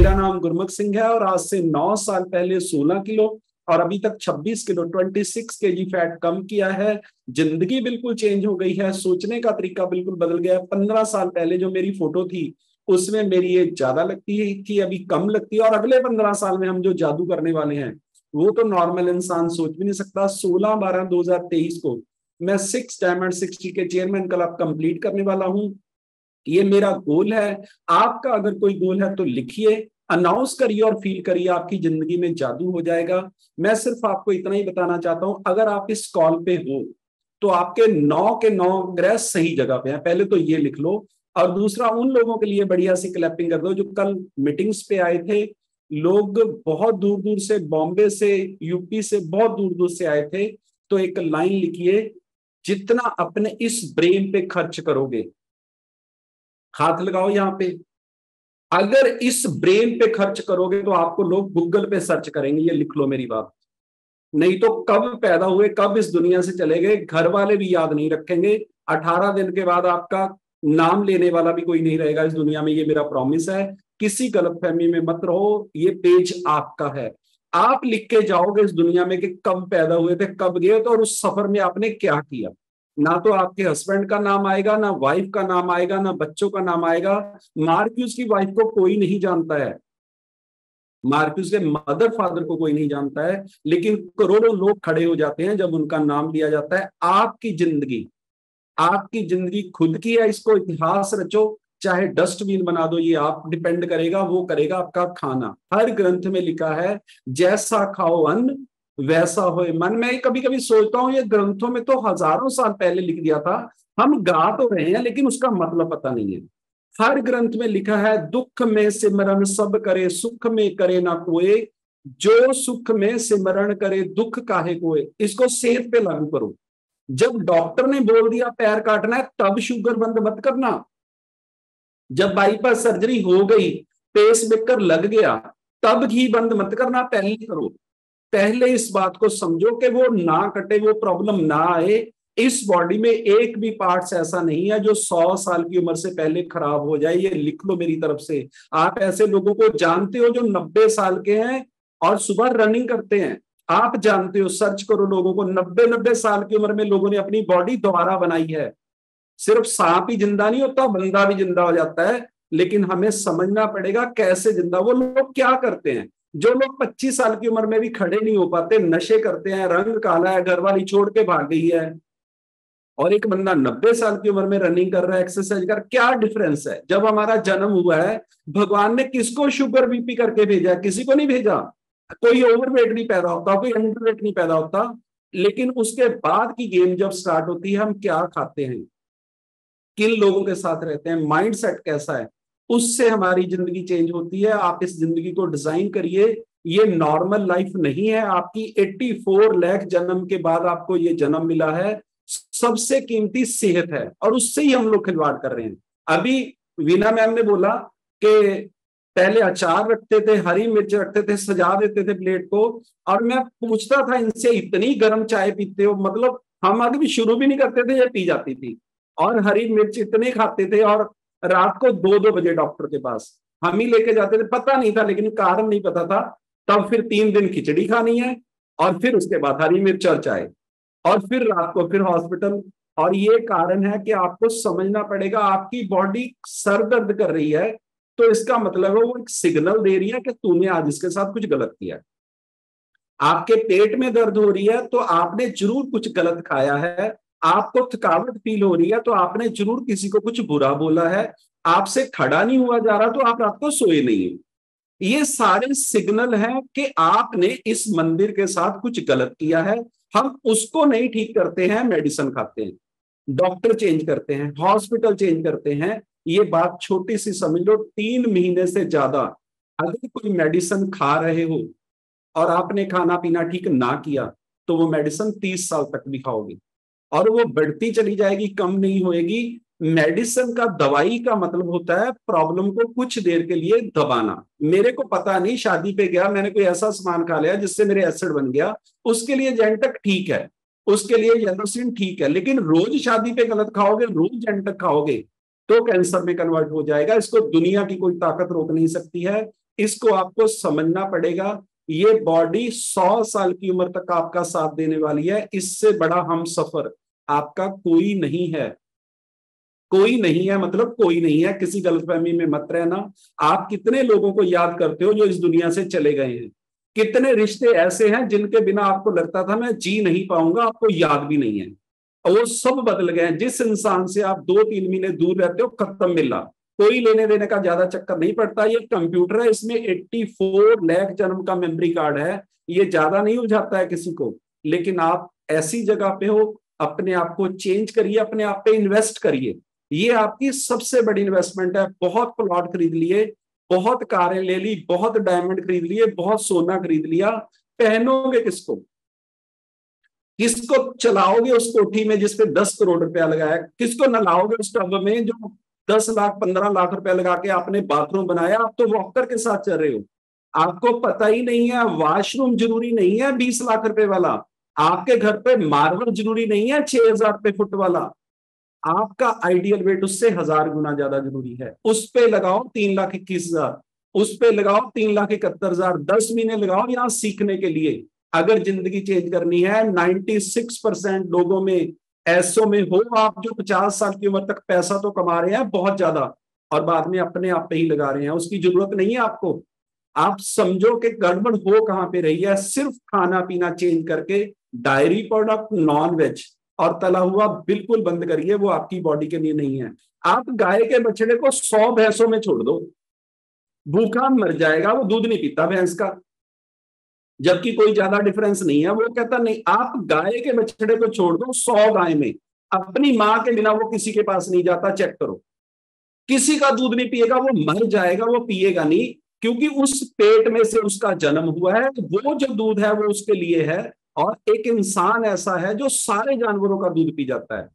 मेरा नाम गुरमुख सिंह है और आज से 9 साल पहले 16 किलो और अभी तक 26 किलो 26 केजी फैट कम किया है। जिंदगी बिल्कुल चेंज हो गई है, सोचने का तरीका बिल्कुल बदल गया है। 15 साल पहले जो मेरी फोटो थी उसमें मेरी एज ज्यादा लगती थी, अभी कम लगती है। और अगले 15 साल में हम जो जादू करने वाले हैं वो तो नॉर्मल इंसान सोच भी नहीं सकता। 16/12/2023 को मैं 6 डायमंड 60 के चेयरमैन क्लब कंप्लीट करने वाला हूं। ये मेरा गोल है। आपका अगर कोई गोल है तो लिखिए, अनाउंस करिए और फील करिए, आपकी जिंदगी में जादू हो जाएगा। मैं सिर्फ आपको इतना ही बताना चाहता हूं, अगर आप इस कॉल पे हो तो आपके 9 के 9 ग्रह सही जगह पे हैं, पहले तो ये लिख लो। और दूसरा, उन लोगों के लिए बढ़िया सी क्लैपिंग कर दो जो कल मीटिंग्स पे आए थे। लोग बहुत दूर दूर से, बॉम्बे से, यूपी से, बहुत दूर दूर से आए थे। तो एक लाइन लिखिए, जितना अपने इस ब्रेन पे खर्च करोगे, हाथ लगाओ यहां पे, अगर इस ब्रेन पे खर्च करोगे तो आपको लोग गूगल पे सर्च करेंगे। ये लिख लो मेरी बात। नहीं तो कब पैदा हुए, कब इस दुनिया से चले गए, घर वाले भी याद नहीं रखेंगे। 18 दिन के बाद आपका नाम लेने वाला भी कोई नहीं रहेगा इस दुनिया में, ये मेरा प्रॉमिस है। किसी गलतफहमी में मत रहो, ये पेज आपका है। आप लिख के जाओगे इस दुनिया में कि कब पैदा हुए थे, कब गए थे और उस सफर में आपने क्या किया। ना तो आपके हस्बैंड का नाम आएगा, ना वाइफ का नाम आएगा, ना बच्चों का नाम आएगा। मार्क्यूस की वाइफ को कोई नहीं जानता है, मार्क्यूस के मदर फादर को कोई नहीं जानता है, लेकिन करोड़ों लोग खड़े हो जाते हैं जब उनका नाम लिया जाता है। आपकी जिंदगी खुद की है, इसको इतिहास रचो, चाहे डस्टबिन बना दो, ये आप डिपेंड करेगा, वो करेगा आपका खाना। हर ग्रंथ में लिखा है, जैसा खाओ अन्न वैसा होए मन। मैं कभी कभी सोचता हूँ, ये ग्रंथों में तो हजारों साल पहले लिख दिया था, हम गा तो रहे हैं लेकिन उसका मतलब पता नहीं है। हर ग्रंथ में लिखा है, दुख में सिमरन सब करे, सुख में करे ना कोई, जो सुख में सिमरन करे दुख काहे कोई। इसको सेहत पे लागू करो। जब डॉक्टर ने बोल दिया पैर काटना है, तब शुगर बंद मत करना। जब बाईपास सर्जरी हो गई, पेस मेकर लग गया, तब घी बंद मत करना, पहले करो। पहले इस बात को समझो कि वो ना कटे, वो प्रॉब्लम ना आए। इस बॉडी में एक भी पार्ट्स ऐसा नहीं है जो 100 साल की उम्र से पहले खराब हो जाए। ये लिख लो मेरी तरफ से। आप ऐसे लोगों को जानते हो जो 90 साल के हैं और सुबह रनिंग करते हैं, आप जानते हो, सर्च करो लोगों को। 90-90 साल की उम्र में लोगों ने अपनी बॉडी दोबारा बनाई है। सिर्फ सांप ही जिंदा नहीं होता, बंदा भी जिंदा हो जाता है। लेकिन हमें समझना पड़ेगा कैसे जिंदा। वो लोग क्या करते हैं, जो लोग 25 साल की उम्र में भी खड़े नहीं हो पाते, नशे करते हैं, रंग काला है, घरवाली छोड़ के भाग गई है, और एक बंदा 90 साल की उम्र में रनिंग कर रहा है, एक्सरसाइज कर, क्या डिफरेंस है। जब हमारा जन्म हुआ है, भगवान ने किसको शुगर बीपी करके भेजा? किसी को नहीं भेजा। कोई ओवरवेट नहीं पैदा होता, कोई अंडरवेट नहीं पैदा होता। लेकिन उसके बाद की गेम जब स्टार्ट होती है, हम क्या खाते हैं, किन लोगों के साथ रहते हैं, माइंड सेट कैसा है, उससे हमारी जिंदगी चेंज होती है। आप इस जिंदगी को डिजाइन करिए। ये नॉर्मल लाइफ नहीं है आपकी। 84 लाख जन्म के बाद आपको ये जन्म मिला है। सबसे कीमती सेहत है और उससे ही हम लोग खिलवाड़ कर रहे हैं। अभी वीना मैम ने बोला कि पहले अचार रखते थे, हरी मिर्च रखते थे, सजा देते थे प्लेट को, और मैं पूछता था इनसे, इतनी गर्म चाय पीते हो? मतलब हम आगे भी शुरू भी नहीं करते थे, ये पी जाती थी। और हरी मिर्च इतने खाते थे, और रात को 2-2 बजे डॉक्टर के पास हम ही लेके जाते थे। पता नहीं था, लेकिन कारण नहीं पता था। तब फिर 3 दिन खिचड़ी खानी है, और फिर उसके बाद हरी मिर्च और चाय, और फिर रात को फिर हॉस्पिटल। और ये कारण है कि आपको समझना पड़ेगा, आपकी बॉडी सर दर्द कर रही है तो इसका मतलब है वो एक सिग्नल दे रही है कि तूने आज इसके साथ कुछ गलत किया। आपके पेट में दर्द हो रही है तो आपने जरूर कुछ गलत खाया है। आपको थकावट फील हो रही है तो आपने जरूर किसी को कुछ बुरा बोला है। आपसे खड़ा नहीं हुआ जा रहा तो आप रात को सोए नहीं है। ये सारे सिग्नल हैं कि आपने इस मंदिर के साथ कुछ गलत किया है। हम उसको नहीं ठीक करते हैं, मेडिसिन खाते हैं, डॉक्टर चेंज करते हैं, हॉस्पिटल चेंज करते हैं। ये बात छोटी सी समझ लो, 3 महीने से ज्यादा अगर कोई मेडिसिन खा रहे हो और आपने खाना पीना ठीक ना किया तो वो मेडिसिन 30 साल तक भी खाओगे और वो बढ़ती चली जाएगी, कम नहीं होएगी। मेडिसिन का, दवाई का मतलब होता है प्रॉब्लम को कुछ देर के लिए दबाना। मेरे को पता नहीं, शादी पे गया, मैंने कोई ऐसा सामान खा लिया जिससे मेरे एसिड बन गया, उसके लिए जेंटक ठीक है, उसके लिए येलोसिन ठीक है। लेकिन रोज शादी पे गलत खाओगे, रोज जेंटक खाओगे तो कैंसर में कन्वर्ट हो जाएगा। इसको दुनिया की कोई ताकत रोक नहीं सकती है। इसको आपको समझना पड़ेगा। ये बॉडी 100 साल की उम्र तक आपका साथ देने वाली है। इससे बड़ा हम सफर आपका कोई नहीं है, कोई नहीं है, मतलब कोई नहीं है। किसी गलतफहमी में मत रहना। आप कितने लोगों को याद करते हो जो इस दुनिया से चले गए हैं? कितने रिश्ते ऐसे हैं जिनके बिना आपको लगता था मैं जी नहीं पाऊंगा, आपको याद भी नहीं है, और वो सब बदल गए हैं। जिस इंसान से आप 2-3 महीने दूर रहते हो, खत्म मिला। कोई लेने देने का ज्यादा चक्कर नहीं पड़ता। ये कंप्यूटर है, इसमें 84 लाख जन्म का मेमोरी कार्ड है। ये ज्यादा नहीं उलझाता है किसी को। लेकिन आप ऐसी जगह पे हो, अपने आप को चेंज करिए, अपने आप पे इन्वेस्ट करिए। ये आपकी सबसे बड़ी इन्वेस्टमेंट है। बहुत प्लॉट खरीद लिए, बहुत कारें ले ली, बहुत डायमंड खरीद लिए, बहुत सोना खरीद लिया, पहनोगे किसको? किसको चलाओगे उस कोठी में जिसपे 10 करोड़ रुपया लगाया? किसको नलाओगे उस टब में जो 10 लाख 15 लाख रुपया लगा के आपने बाथरूम बनाया? आप तो वॉकर के साथ चल रहे हो। आपको पता ही नहीं है वॉशरूम जरूरी नहीं है 20 लाख रुपए वाला। आपके घर पे मार्बल जरूरी नहीं है 6000 रुपए फुट वाला। आपका आइडियल वेट उससे 1000 गुना ज्यादा जरूरी है। उस पे लगाओ 3,21,000, उस पे लगाओ 3,71,000, 10 महीने लगाओ यहां सीखने के लिए। अगर जिंदगी चेंज करनी है, 96% लोगों में ऐसो में हो आप जो 50 साल की उम्र तक पैसा तो कमा रहे हैं बहुत ज्यादा, और बाद में अपने आप पे ही लगा रहे हैं। उसकी जरूरत नहीं है आपको। आप समझो कि गड़बड़ हो कहां पे रही है। सिर्फ खाना पीना चेंज करके डायरी प्रोडक्ट, नॉन वेज और तला हुआ बिल्कुल बंद करिए। वो आपकी बॉडी के लिए नहीं है। आप गाय के बछड़े को 100 भैंसों में छोड़ दो, भूखा मर जाएगा, वो दूध नहीं पीता भैंस का, जबकि कोई ज्यादा डिफरेंस नहीं है। वो कहता नहीं, आप गाय के बछड़े को छोड़ दो 100 गाय में, अपनी मां के बिना वो किसी के पास नहीं जाता। चेक करो, किसी का दूध नहीं पिएगा, वो मर जाएगा, वो पिएगा नहीं, क्योंकि उस पेट में से उसका जन्म हुआ है। वो जो दूध है वो उसके लिए है। और एक इंसान ऐसा है जो सारे जानवरों का दूध पी जाता है,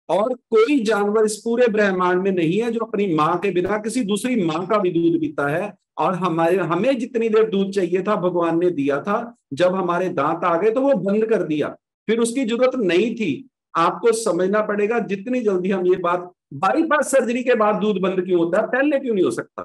और कोई जानवर इस पूरे ब्रह्मांड में नहीं है जो अपनी मां के बिना किसी दूसरी मां का भी दूध पीता है। और हमें जितनी देर दूध चाहिए था भगवान ने दिया था। जब हमारे दांत आ गए तो वो बंद कर दिया, फिर उसकी जरूरत नहीं थी। आपको समझना पड़ेगा जितनी जल्दी हम ये बात, बाईपास सर्जरी के बाद दूध बंद क्यों होता है, पहले क्यों नहीं हो सकता?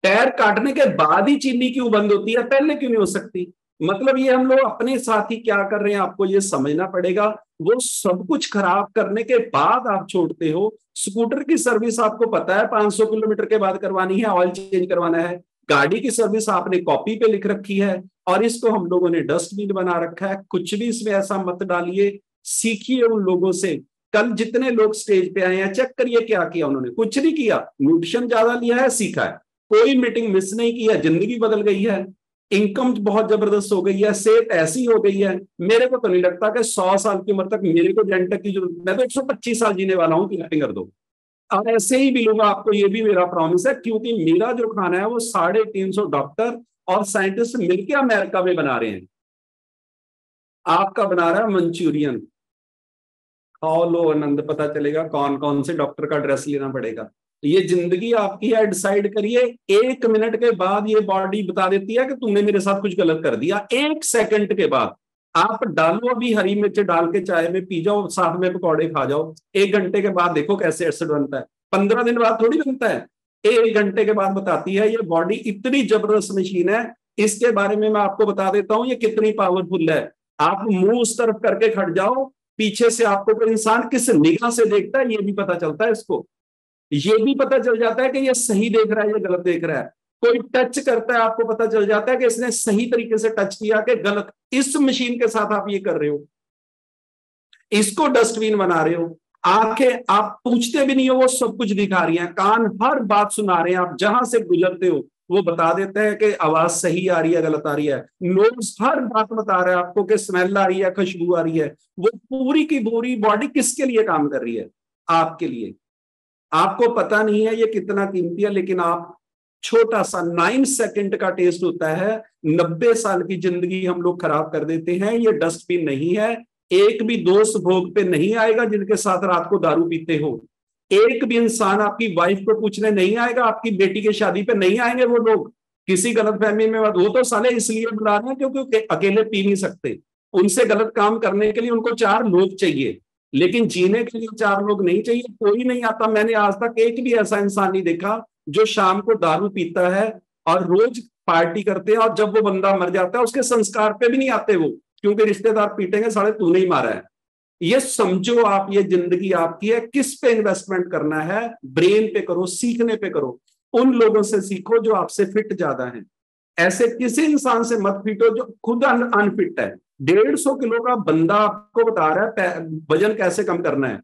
पैर काटने के बाद ही चीनी क्यों बंद होती है, पहले क्यों नहीं हो सकती? मतलब ये हम लोग अपने साथ ही क्या कर रहे हैं, आपको ये समझना पड़ेगा। वो सब कुछ खराब करने के बाद आप छोड़ते हो। स्कूटर की सर्विस आपको पता है 500 किलोमीटर के बाद करवानी है, ऑयल चेंज करवाना है। गाड़ी की सर्विस आपने कॉपी पे लिख रखी है, और इसको हम लोगों ने डस्टबिन बना रखा है। कुछ भी इसमें ऐसा मत डालिए। सीखिए उन लोगों से। कल जितने लोग स्टेज पे आए हैं, चेक करिए क्या किया उन्होंने। कुछ नहीं किया, न्यूट्रिशन ज्यादा लिया है, सीखा है। कोई मीटिंग मिस नहीं की है, जिंदगी बदल गई है। इनकम बहुत जबरदस्त हो गई है, सेहत ऐसी हो गई है। मेरे को तो नहीं लगता कि 100 साल की उम्र तक मेरे को जेंटक की जरूरत, मैं तो 125 साल जीने वाला हूँ, क्लैपिंग कर दो। और ऐसे ही मिलूंगा आपको, ये भी मेरा प्रॉमिस है, क्योंकि मेरा जो खाना है वो 350 डॉक्टर और साइंटिस्ट मिलकर अमेरिका में बना रहे हैं। आपका बना रहा है मंचूरियन। खाओ लो आनंद, पता चलेगा कौन कौन से डॉक्टर का ड्रेस लेना पड़ेगा। ये जिंदगी आपकी है, डिसाइड करिए। 1 मिनट के बाद ये बॉडी बता देती है कि तुमने मेरे साथ कुछ गलत कर दिया। 1 सेकंड के बाद आप डालो, अभी हरी मिर्च डाल के चाय में पी जाओ, साथ में पकौड़े खा जाओ। 1 घंटे के बाद देखो कैसे एसिड बनता है। 15 दिन बाद थोड़ी बनता है, 1 घंटे के बाद बताती है। ये बॉडी इतनी जबरदस्त मशीन है। इसके बारे में मैं आपको बता देता हूं ये कितनी पावरफुल है। आप मुंह उस तरफ करके खड़ जाओ, पीछे से आपको कोई इंसान किस निगाह से देखता है ये भी पता चलता है इसको। ये भी पता चल जाता है कि ये सही देख रहा है या गलत देख रहा है। कोई टच करता है, आपको पता चल जाता है कि इसने सही तरीके से टच किया कि गलत। इस मशीन के साथ आप ये कर रहे हो, इसको डस्टबिन बना रहे हो। आंखें आप पूछते भी नहीं हो, वो सब कुछ दिखा रही हैं। कान हर बात सुना रहे हैं, आप जहां से गुजरते हो वो बता देते हैं कि आवाज सही आ रही है गलत आ रही है। नोज हर बात बता रहे हैं आपको कि स्मेल आ रही है खुशबू आ रही है। वो पूरी की पूरी बॉडी किसके लिए काम कर रही है? आपके लिए। आपको पता नहीं है ये कितना कीमती है, लेकिन आप छोटा सा 9 सेकंड का टेस्ट होता है, 90 साल की जिंदगी हम लोग खराब कर देते हैं। ये डस्टबिन नहीं है। एक भी दोस्त भोग पे नहीं आएगा जिनके साथ रात को दारू पीते हो। एक भी इंसान आपकी वाइफ को पूछने नहीं आएगा, आपकी बेटी की शादी पे नहीं आएंगे वो लोग। किसी गलतफहमी में वो तो साले इसलिए बुला रहे हैं क्योंकि अकेले पी नहीं सकते। उनसे गलत काम करने के लिए उनको 4 लोग चाहिए, लेकिन जीने के लिए 4 लोग नहीं चाहिए। कोई नहीं आता। मैंने आज तक एक भी ऐसा इंसान नहीं देखा जो शाम को दारू पीता है और रोज पार्टी करते हैं, और जब वो बंदा मर जाता है उसके संस्कार पे भी नहीं आते वो, क्योंकि रिश्तेदार पीटेंगे साले तूने ही मारा है। ये समझो आप, ये जिंदगी आपकी है, किस पे इन्वेस्टमेंट करना है? ब्रेन पे करो, सीखने पे करो। उन लोगों से सीखो जो आपसे फिट ज्यादा है। ऐसे किसी इंसान से मत पीटो जो खुद अनफिट है। 150 किलो का बंदा आपको बता रहा है वजन कैसे कम करना है,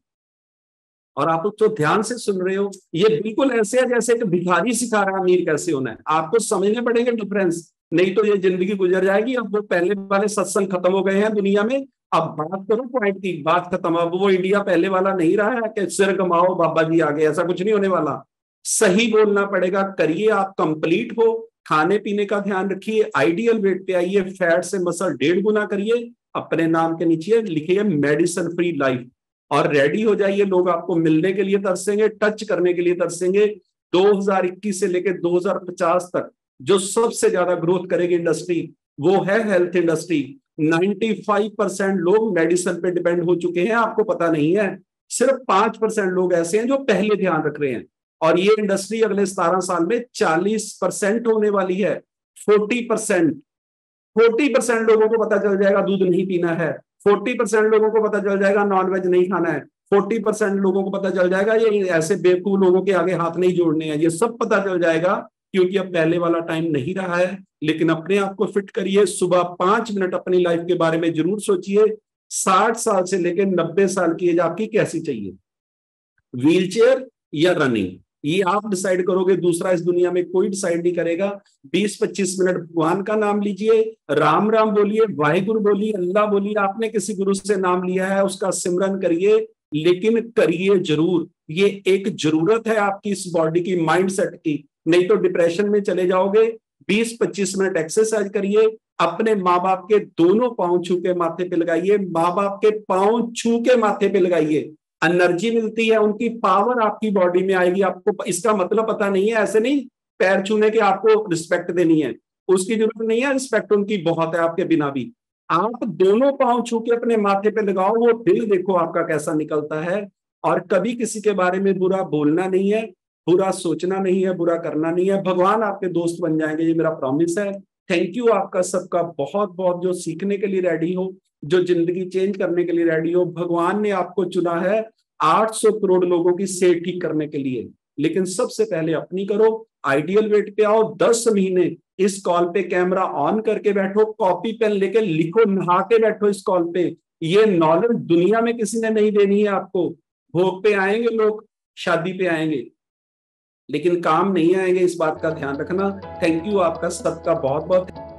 और आप उसको ध्यान से सुन रहे हो। ये बिल्कुल ऐसे है जैसे एक भिखारी सिखा रहा है अमीर कैसे होना है। आपको समझने पड़ेंगे डिफरेंस, नहीं तो ये जिंदगी गुजर जाएगी। अब वो पहले वाले सत्संग खत्म हो गए हैं दुनिया में। अब बात करो पॉइंट की, बात खत्म। अब वो इंडिया पहले वाला नहीं रहा है कि सिर कमाओ बाबा जी आगे, ऐसा कुछ नहीं होने वाला। सही बोलना पड़ेगा। करिए, आप कंप्लीट हो, खाने पीने का ध्यान रखिए, आइडियल वेट पे आइए, फैट से मसल 1.5 गुना करिए, अपने नाम के नीचे लिखिए मेडिसिन फ्री लाइफ, और रेडी हो जाइए। लोग आपको मिलने के लिए तरसेंगे, टच करने के लिए तरसेंगे। 2021 से लेकर 2050 तक जो सबसे ज्यादा ग्रोथ करेगी इंडस्ट्री, वो है हेल्थ इंडस्ट्री। 95% लोग मेडिसिन पे डिपेंड हो चुके हैं, आपको पता नहीं है। सिर्फ 5% लोग ऐसे हैं जो पहले ध्यान रख रहे हैं। और ये इंडस्ट्री अगले 17 साल में 40% होने वाली है। 40% 40% लोगों को पता चल जाएगा दूध नहीं पीना है। 40% लोगों को पता चल जाएगा नॉनवेज नहीं खाना है। 40% लोगों को पता चल जाएगा ये ऐसे बेवकूफ लोगों के आगे हाथ नहीं जोड़ने हैं। ये सब पता चल जाएगा, क्योंकि अब पहले वाला टाइम नहीं रहा है। लेकिन अपने आप को फिट करिए। सुबह 5 मिनट अपनी लाइफ के बारे में जरूर सोचिए। 60 साल से लेकर 90 साल की एज आपकी कैसी चाहिए, व्हीलचेयर या रनिंग, ये आप डिसाइड करोगे। दूसरा इस दुनिया में कोई डिसाइड नहीं करेगा। 20-25 मिनट भगवान का नाम लीजिए, राम राम बोलिए, वाहिगुरु बोलिए, अल्लाह बोलिए। आपने किसी गुरु से नाम लिया है, उसका सिमरन करिए, लेकिन करिए जरूर। ये एक जरूरत है आपकी इस बॉडी की, माइंड सेट की, नहीं तो डिप्रेशन में चले जाओगे। 20-25 मिनट एक्सरसाइज करिए। अपने माँ बाप के दोनों पांव छू के माथे पे लगाइए, माँ बाप के पांव छू के माथे पे लगाइए। एनर्जी मिलती है, उनकी पावर आपकी बॉडी में आएगी। आपको इसका मतलब पता नहीं है, ऐसे नहीं पैर छूने के आपको रिस्पेक्ट देनी है, उसकी जरूरत नहीं है। रिस्पेक्ट उनकी बहुत है आपके बिना भी। आप दोनों पांव छू के अपने माथे पे लगाओ, वो दिल देखो आपका कैसा निकलता है। और कभी किसी के बारे में बुरा बोलना नहीं है, बुरा सोचना नहीं है, बुरा करना नहीं है। भगवान आपके दोस्त बन जाएंगे, ये मेरा प्रॉमिस है। थैंक यू आपका सबका बहुत बहुत, जो सीखने के लिए रेडी हो, जो जिंदगी चेंज करने के लिए रेडी हो। भगवान ने आपको चुना है 800 करोड़ लोगों की सेहत ठीक करने के लिए, लेकिन सबसे पहले अपनी करो। आइडियल वेट पे आओ। 10 महीने इस कॉल पे कैमरा ऑन करके बैठो, कॉपी पेन लेके लिखो, नहा के बैठो इस कॉल पे। ये नॉलेज दुनिया में किसी ने नहीं देनी है आपको। भोग पे आएंगे लोग, शादी पे आएंगे, लेकिन काम नहीं आएंगे, इस बात का ध्यान रखना। थैंक यू आपका सबका बहुत बहुत।